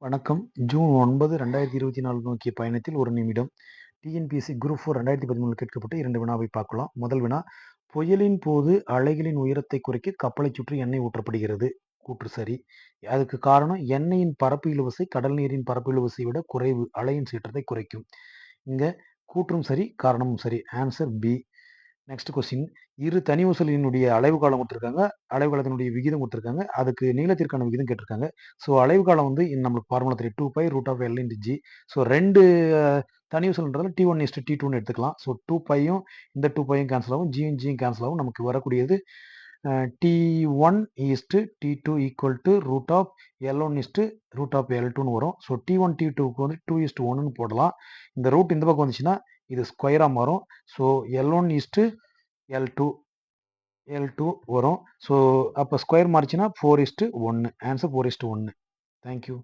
வணக்கம். ஜூன் 9, 2024 நோக்கிய பயணத்தில் ஒரு நிமிடம். டிஎன்பிஎஸ்சி குரூப் 4 2013 கேட்கப்பட்ட 2 வினாவை பார்க்கலாம். முதல் வினா, புயலின் போது அலைகளின் உயரத்தை குறைக்க கப்பலைச் சுற்றி எண்ணெய் ஊற்றப்படுகிறது. கூற்று சரி. அதுக்கு காரணம் எண்ணெயின் பரப்பு இழுவிசை கடல் நீரின் பரப்பு இழுவிசையை விட குறைவு. அலையின் சீற்றத்தை குறைக்கும். இங்க கூற்றும் சரி, காரணமும் சரி. Answer B. நெக்ஸ்ட் கொஸ்டின், இரு தனி ஊசலினுடைய அலைவு காலம் கொடுத்துருக்காங்க, அலைவு காலத்தினுடைய விகிதம் கொடுத்துருக்காங்க, அதுக்கு நீளத்திற்கான விகிதம் கேட்டிருக்காங்க. ஸோ அலைவு காலம் வந்து நம்மளுக்கு ஃபார்முலா தெரியும், 2π √L × G. ஸோ 2 தனி ஊசல்ன்றதால T1 T2ன்னு எடுத்துக்கலாம். ஸோ 2πயும் இந்த 2πயும் கேன்சல் ஆகும், ஜியும் கேன்சல் ஆகும். நமக்கு வரக்கூடியது T1 T2 √L1 √L2ன்னு வரும். ஸோ T1 T2க்கு வந்து 2:1ன்னு போடலாம். இந்த ரூட் இந்த பக்கம் வந்துச்சுன்னா இது ஸ்கொயராக மாறும். ஸோ L1 L2 வரும். ஸோ அப்போ ஸ்கொயர் மாறிச்சுன்னா 4:1. ஆன்சர் 4:1. தேங்க்யூ.